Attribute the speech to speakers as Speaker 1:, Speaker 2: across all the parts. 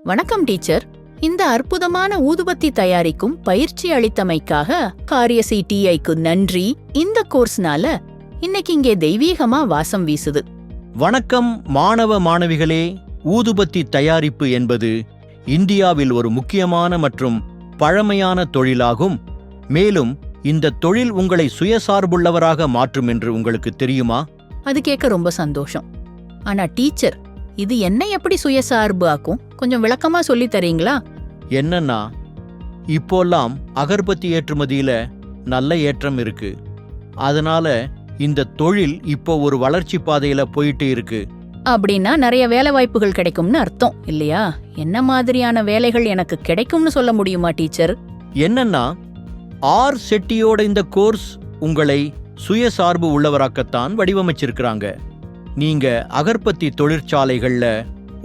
Speaker 1: வணக்கம் டீச்சர். இந்த அற்புதமான ஊதுபத்தி தயாரிக்கும் பயிற்சி அளித்தமைக்காக காரியசி டிஐக்கு நன்றி. இந்த கோர்ஸ்னால இன்னைக்கு இங்கே தெய்வீகமா வாசம் வீசுது.
Speaker 2: வணக்கம் மாணவ மாணவிகளே. ஊதுபத்தி தயாரிப்பு என்பது இந்தியாவில் ஒரு முக்கியமான மற்றும் பழமையான தொழிலாகும். மேலும் இந்த தொழில் உங்களை சுயசார்புள்ளவராக மாற்றும் என்று உங்களுக்கு தெரியுமா?
Speaker 1: அது கேட்க ரொம்ப சந்தோஷம். ஆனா டீச்சர், இது என்ன எப்படி சுயசார்பு ஆக்கும்? கொஞ்சம் விளக்கமா சொல்லி தரீங்களா?
Speaker 2: என்னன்னா, இப்போல்லாம் அகர்பத்தி ஏற்றுமதியில நல்ல ஏற்றம் இருக்கு. அதனால இந்த தொழில் இப்போ ஒரு வளர்ச்சி பாதையில போயிட்டு இருக்கு.
Speaker 1: அப்படின்னா நிறைய வேலை வாய்ப்புகள் கிடைக்கும்னு அர்த்தம் இல்லையா? என்ன மாதிரியான வேலைகள் எனக்கு கிடைக்கும்னு சொல்ல முடியுமா டீச்சர்?
Speaker 2: என்னன்னா, ஆர் செட்டியோட இந்த கோர்ஸ் உங்களை சுயசார்பு உள்ளவராக்கத்தான் வடிவமைச்சிருக்கிறாங்க. நீங்க அகர்பத்தி தொழிற்சாலைகள்ல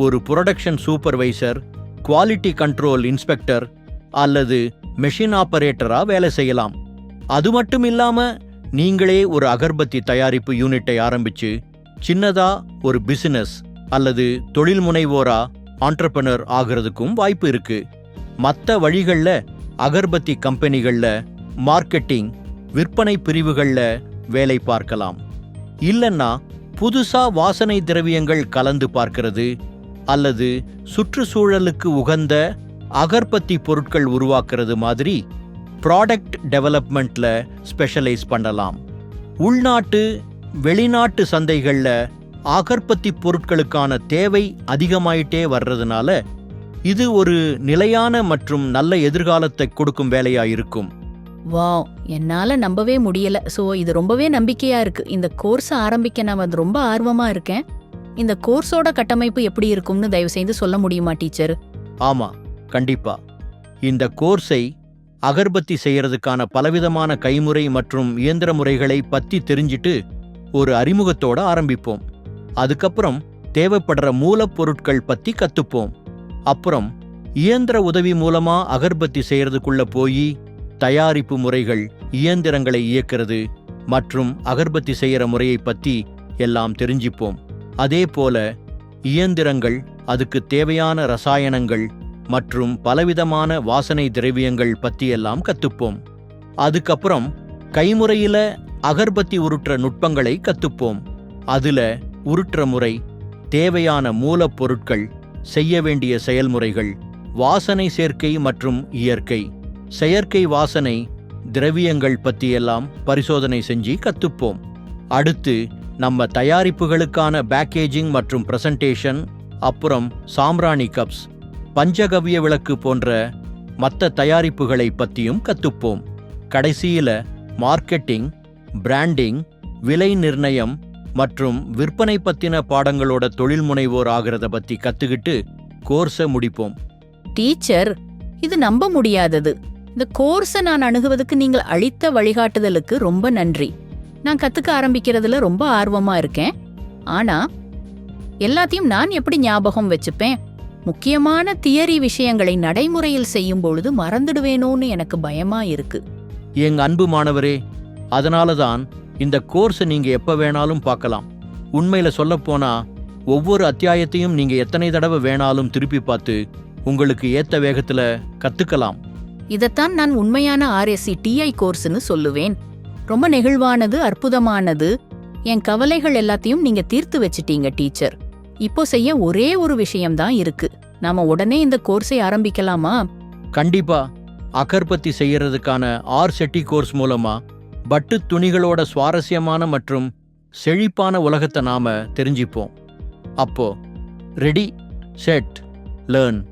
Speaker 2: ஒரு production supervisor, quality control inspector அல்லது மெஷின் ஆபரேட்டரா வேலை செய்யலாம். அது மட்டும் இல்லாம நீங்களே ஒரு அகர்பத்தி தயாரிப்பு யூனிட்டை ஆரம்பிச்சு சின்னதா ஒரு பிசினஸ் அல்லது தொழில் முனைவோரா ஆண்டர்பிரனர் ஆகிறதுக்கும் வாய்ப்பு இருக்கு. மற்ற வழிகள்ல அகர்பத்தி கம்பெனிகள்ல மார்க்கெட்டிங், விற்பனை பிரிவுகள்ல வேலை பார்க்கலாம். இல்லன்னா புதுசா வாசனை திரவியங்கள் கலந்து பார்க்கிறது அல்லது சுற்றுச்சூழலுக்கு உகந்த அகர்பத்தி பொருட்கள் உருவாக்குறது மாதிரி ப்ராடக்ட் டெவலப்மெண்ட்ல ஸ்பெஷலைஸ் பண்ணலாம். உள்நாட்டு வெளிநாட்டு சந்தைகள்ல அகர்பத்தி பொருட்களுக்கான தேவை அதிகமாயிட்டே வர்றதுனால இது ஒரு நிலையான மற்றும் நல்ல எதிர்காலத்தை கொடுக்கும் வேலையா இருக்கும்.
Speaker 1: வாவ், என்னால நம்பவே முடியல. சோ இது ரொம்பவே நம்பிக்கையா இருக்கு. இந்த கோர்ஸ் ஆரம்பிக்க நான் ரொம்ப ஆர்வமா இருக்கேன். இந்த கோர்ஸோட கட்டமைப்பு எப்படி இருக்கும்னு தயவு செய்து சொல்ல முடியுமா டீச்சர்?
Speaker 2: ஆமா, கண்டிப்பா. இந்த கோர்ஸை அகர்பத்தி செய்யறதுக்கான பலவிதமான கைமுறை மற்றும் இயந்திர முறைகளை பத்தி தெரிஞ்சிட்டு ஒரு அறிமுகத்தோட ஆரம்பிப்போம். அதுக்கப்புறம் தேவைப்படுற மூலப்பொருட்கள் பத்தி கத்துப்போம். அப்புறம் இயந்திர உதவி மூலமா அகர்பத்தி செய்யறதுக்குள்ள போய் தயாரிப்பு முறைகள், இயந்திரங்களை இயக்கிறது மற்றும் அகர்பத்தி செய்யற முறையை பத்தி எல்லாம் தெரிஞ்சிப்போம். அதே போல இயந்திரங்கள், அதுக்கு தேவையான ரசாயனங்கள் மற்றும் பலவிதமான வாசனை திரவியங்கள் பத்தி எல்லாம் கத்துப்போம். அதுக்கப்புறம் கைமுறையில அகர்பத்தி உருட்டுற நுட்பங்களை கத்துப்போம். அதுல உருட்டுற முறை, தேவையான மூலப்பொருட்கள், செய்ய வேண்டிய செயல்முறைகள், வாசனை சேர்க்கை மற்றும் இயற்கை, செயற்கை வாசனை திரவியங்கள் பற்றியெல்லாம் பரிசோதனை செஞ்சு கத்துப்போம். அடுத்து நம்ம தயாரிப்புகளுக்கான பேக்கேஜிங் மற்றும் பிரசன்டேஷன், அப்புறம் சாம்பிராணி கப்ஸ், பஞ்சகவ்ய விளக்கு போன்ற மற்ற தயாரிப்புகளை பற்றியும் கத்துப்போம். கடைசியில மார்க்கெட்டிங், பிராண்டிங், விலை நிர்ணயம் மற்றும் விற்பனை பத்தின பாடங்களோட தொழில் முனைவோர் ஆகிறத பத்தி கத்துக்கிட்டு கோர்ஸை முடிப்போம்.
Speaker 1: டீச்சர், இது நம்ப முடியாதது. இந்த கோர்ஸை நான் அணுகுவதுக்கு நீங்கள் அளித்த வழிகாட்டுதலுக்கு ரொம்ப நன்றி. நான் கத்துக்க ஆரம்பிக்கிறதுல ரொம்ப ஆர்வமா இருக்கேன். ஆனா எல்லாத்தையும் நான் எப்படி ஞாபகம் வச்சுப்பேன்? முக்கியமான தியரி விஷயங்களை நடைமுறையில் செய்யும் பொழுது மறந்துடுவேனோன்னு எனக்கு பயமா இருக்கு.
Speaker 2: எங்க அன்பு மாணவரே, அதனாலதான் இந்த கோர்ஸை நீங்க எப்ப வேணாலும் பார்க்கலாம். உண்மையில சொல்லப்போனா ஒவ்வொரு அத்தியாயத்தையும் நீங்க எத்தனை தடவை வேணாலும் திருப்பி பார்த்து உங்களுக்கு ஏத்த வேகத்துல கத்துக்கலாம்.
Speaker 1: இதத்தான் நான் உண்மையான ஆர்எஸ்சி டிஐ கோர்ஸ்னு சொல்லுவேன். ரொம்ப நெகிழ்வானது, அற்புதமானது. என் கவலைகள் எல்லாத்தையும் நீங்க தீர்த்து வச்சிட்டீங்க டீச்சர். இப்போ செய்ய ஒரே ஒரு விஷயம்தான் இருக்கு. நாம உடனே இந்த கோர்ஸை ஆரம்பிக்கலாமா?
Speaker 2: கண்டிப்பா. அகர்பத்தி செய்யறதுக்கான ஆர் செட்டி கோர்ஸ் மூலமா பட்டு துணிகளோட சுவாரஸ்யமான மற்றும் செழிப்பான உலகத்தை நாம தெரிஞ்சிப்போம். அப்போ ரெடி, செட், லேர்ன்.